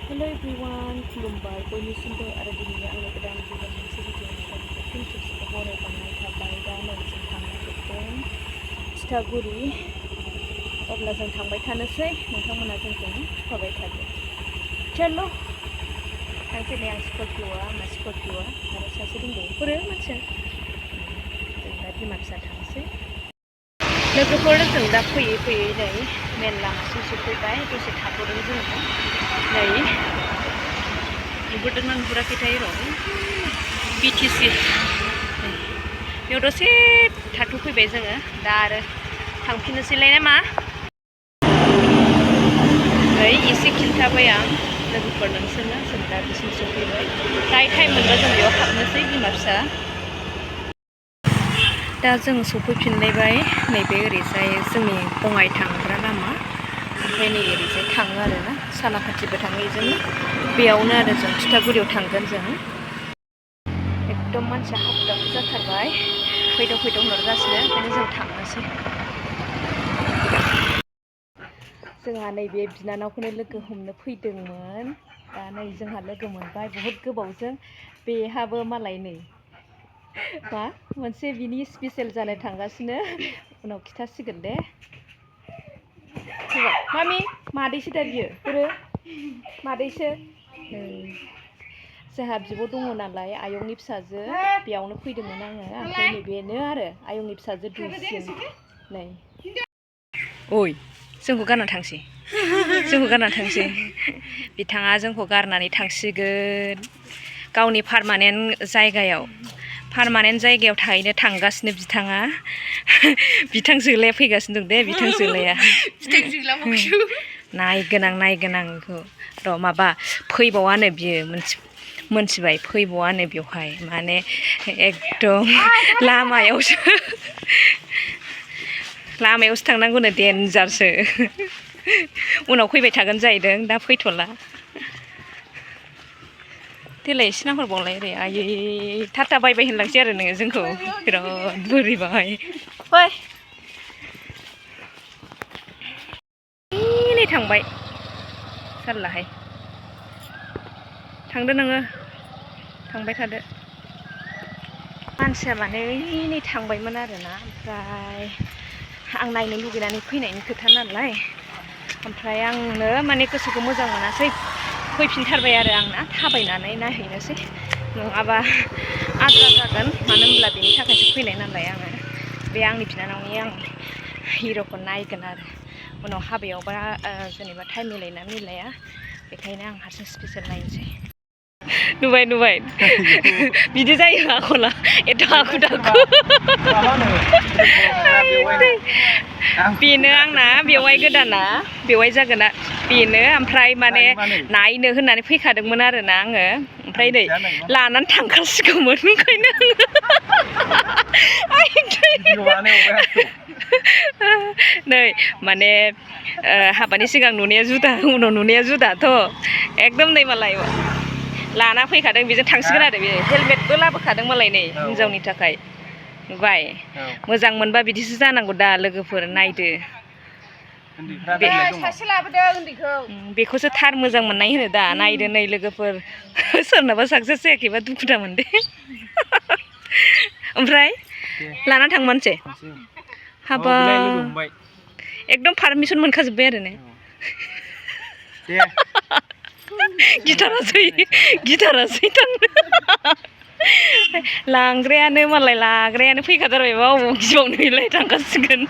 Hello everyone, खुलुमबाय बयनिसिमबो आरो दिनै आंनि गोदान भिडिअ मोनसे भिडिअ नायनानै फिन खेबसेबाव बरायबावनाय थाबाय। दा नै जों थांनो नागिरदों थिथागुरि। अब्ला जों थांबाय थानोसै, नोंथांमोना जोंजों फैफाबाय थादो। चलो थांसै। नै आं स्कर्पिअ'आ आंना स्कर्पिअ'आ आरो सासे दंबावो बोरो मानसिया। जों दा बिमा फिसा थांसै। लोगोफोर जों दा फैयै फैयै नै मेन लामासिम सफैबाय। दसे थाथ'दों जोङो। नै नुबोदोंना नुहुराखैथाय र' BTC बेयाव दसे थाथ'फैबाय जोङो। दा आरो थांफिननोसैलाय ना मा? नै एसे खिन्थाबाय आं लोगोफोर नोंसोरनो। जों दा बिसिम सफैबाय। दायो टाइम मोनबा जों बेयाव हाबनोसै बिमा फिसा। दा जों सफैफिनलायबाय। नैबे ओरैजाय जोंनि बङाइ थांग्रा लामा, ओमफ्राय नै ओरैजाय थाङो आरोना सालाकाथिबो थाङो बेजोंनो। बेयावनो आरो जों थिथागुरियाव थांगोन जों। एकदम मानसिया हाखु दाखु जाथारबाय, फैदाव फैदाव हरगासिनो, ओंखायनो जों थांनोसै। जोंहा नैबे बिनानावखौनो लोगो हमनो फैदोंमोन। दा नै जोंहा लोगो मोनबाय बहुद गोबावजों। बेहाबो मालाय नै मा मोनसे बिनि स्पेसियेल जानो थांगासिनो, उनाव खिथासिगोन दे। मामि मादैसो दा बियो बोरो मादैसो। जोंहा बिब' दङ नालाय आयंनि फिसाजो, बेयावनो फैदोंमोन आङो। ओमफ्राय नैबेनो आरो आयंनि फिसाजो दुइसिन। नै ओइ जोंखौ गारना थांसै, जोंखौ गारना थांसै। बिथाङा जोंखौ गारनानै थांसिगोन गावनि पारमानेन्ट जायगायाव थाहैनो थांगासिनो बिथाङा। बिथां जोलाया फैगासिनो दं दे, बिथां जोलाया। नायगोनां बेखौ र' माबा फैबावानो बियो मोनथिबाय, फैबावानो बेवहाय माने एकदम लामायावसो थांनांगौनो, देन्जारसो। उनाव फैबाय थागोन जाहैदों, दा फैथ'ला। देलाय एसे नाहरबावलाय ओरै। आयै टाटा बाय बाय होनलांसै आरो नोङो जोंखौ। बिराद बोरैबाहाय। फै नै थांबाय साल्लाहाय। थांदो नोङो, थांबाय थादो। मानसिया माने नै थांबायमोन आरोना। ओमफ्राय आं नायनो लुगैनानै फैनायनि खोथा नालाय, ओमफ्राय आंनो माने गोसोखौ मोजां मोनासै, फैफिनथारबाय आरो आंना थाबायनानै नायहैनोसै। नङाबा आद्रा जागोन, मानो होनब्ला बेनि थाखायसो फैनाय नालाय आङो। बे आंनि बिनानावनि आं हिर'खौ नायगोन आरो। उनाव हाबायावबा जेनेबा टाइम मिलायोना मिलाया, बेखायनो आं हारसिं स्पेसियेल नायनोसै। नुबाय बिदि जायो आखला, एथ' हाखु दाखु। बेनो आंना बेवाइ गोदाना, बेवाइ जागोना बेनो। ओमफ्राय माने नायनो होननानै फैखादोंमोन आरोना आङो। ओमफ्राय नै लानानै थांखासिगौमोन, ओंखायनो नै माने हाबानि सिगां नुनाया जुदा, उनाव नुनाया जुदाथ'। एकदम नै मालाय लाना फैखादों, बेजों थांसिगोन आरो बे। हेलमेटबो लाबोखादों मालाय नै हिनजावनि थाखाय। नुबाय, मोजां मोनबा बिदिसो जानांगौ दा लोगोफोर। नायदो सासे लाबोदों उन्दैखौ, बेखौसो थार मोजां मोननाय होनो दा। नायदो नै लोगोफोर, सोरनाबा साक्सेस जायाखैबा दुखु दा मोनदे। ओमफ्राय लाना थांमारसै। हाबा एकदम पारमिसन मोनखाजोब्बाय आरो ने। गिथारासै थांनो। लांग्रायानो मालाय लाग्रायानो फैखाथारबायबा अबाव गिबावनो बेलाय, थांखासिगोन।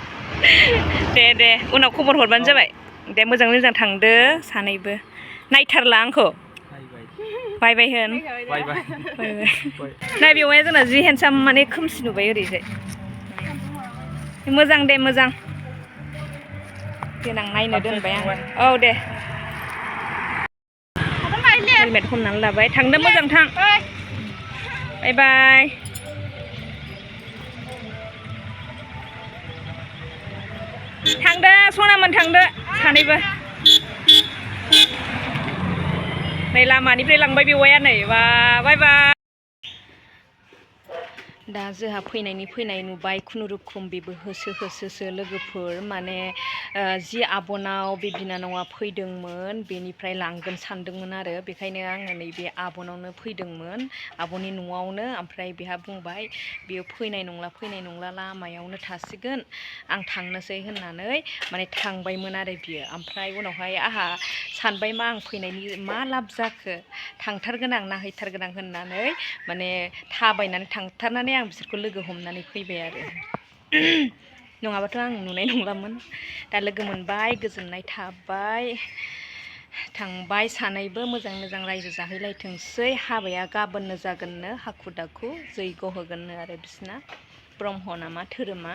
दे उनाव खबर हरबानो जाबाय दे। मोजाङै मोजां थांदो सानैबो। नायथारला आंखौ बाय बाय होन। नाय बेवाइया जोंना जि हेन्डसाम, माने खोमसि नुबाय ओरैजाय। मोजां दे मोजां, देनां नायनो दोनबाय आं। औ दे। हेलमेट हमनानै लाबाय। थांदो मोजां थां। बाय बाय। थांदो सनामोन, थांदो सानैबो। नै लामानिफ्राय लांबाय बेवाइया नै। बाय बाय। दा जोंहा फैनाय नुबाय खुनुरुखुम बेबो होसो लोगोफोर माने जि आबनाव बे बिनानावा फैदोंमोन बेनिफ्राय लांगोन सानदोंमोन आरो बेखायनो आङो नैबे आबनावनो फैदोंमोन आब'नि न'आवनो ओमफ्राय बेहा बुंबाय बेयो फैनाय नंला लामायावनो थासिगोन आं थांनोसै होननानै माने थांबायमोन आरो बियो ओमफ्राय उनावहाय आंहा सानबाय मा आं फैनायनि मा लाब जाखो थांथारगोन आं नायहैथारगोन आं होननानै माने थाबायनानै थांथारनानै आं बिसोरखौ लोगो हमनानै फैबाय आरो नङाबाथ' आं नुनाय नंलामोन दा लोगो मोनबाय गोजोननाय थाबाय थांबाय सानैबो मोजां रायजो जाहैलायथोंसै हाबाया गाबोननो जागोननो हाखु दाखु जैग' होगोननो आरो बिसना ब्रह्म नामा धोरोमा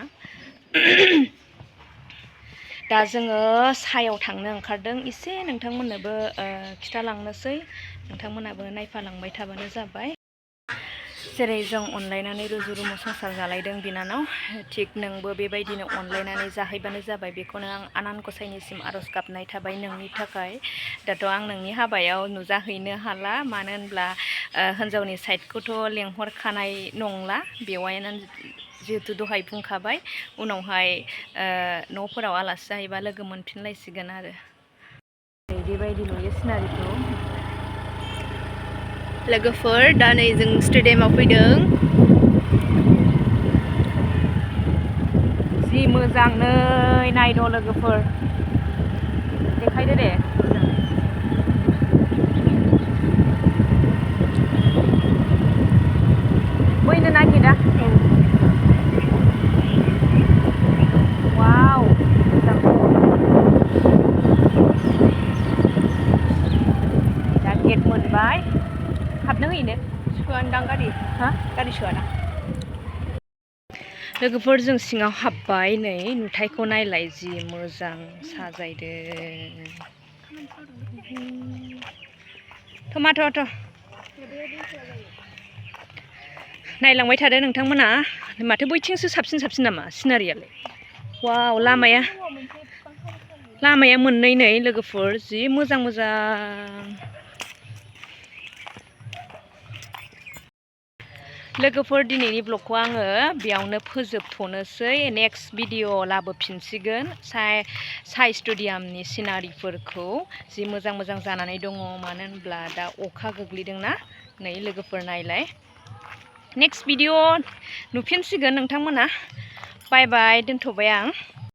दा जोङो सायाव थांनो ओंखारदों एसे नोंथांमोननोबो खिथालांनोसै नोंथांमोनाबो नायफालांबाय थाबानो जाबाय जेरै जों अनलायनानै रुजु रुमु संसार जालायदों बिनानाव थिग नोंबो बेबायदिनो अनलायनानै जाहैबानो जाबाय बेखौनो आं आनान गसाइनिसिम आर'ज गाबनाय थाबाय नोंनि थाखाय दाथ' आं नोंनि हाबायाव नुजाहैनो हाला मानो होनब्ला हिन्जावनि साइडखौथ' लेंहरखानाय नंला बेवाइयानो जिहेतु दहाय बुंखाबाय उनावहाय न'फोराव आलासि जाहैबा लोगो मोनफिनलायसिगोन आरो बेबायदि नुयो सिनारिखौ लोगोफोर दा नै जों स्टेडियामाव फैदों जि मोजां नै नायद' लोगोफोर देखायदो दे बैनो नागिरा वाव दा गेट मोनबाय हाबनो होयोनो सोआनदां गारि सोआना लोगोफोर जों सिङाव हाबबाय नै नुथायखौ नायलाय जि मोजां साजायदों टमाट' नायलांबाय थादो नोंथांमोना माथो बैथिंसो साबसिन नामा सिनारियालाय वाव लामाया मोननै नै लोगोफोर जि मोजां लोगोफोर दिनैनि ब्लगखौ आङो बेयावनो फोजोबथ'नोसै नेक्स्ट भिडिअ लाबोफिनसिगोन साइ स्टेडियामनि सिनारिफोरखौ जि मोजां जानानै दङ मानो होनब्ला दा अखा गोग्लैदोंना नै लोगोफोर नायलाय नेक्स्ट भिडिअ नुफिनसिगोन नोंथांमोना बाय दोनथ'बाय आं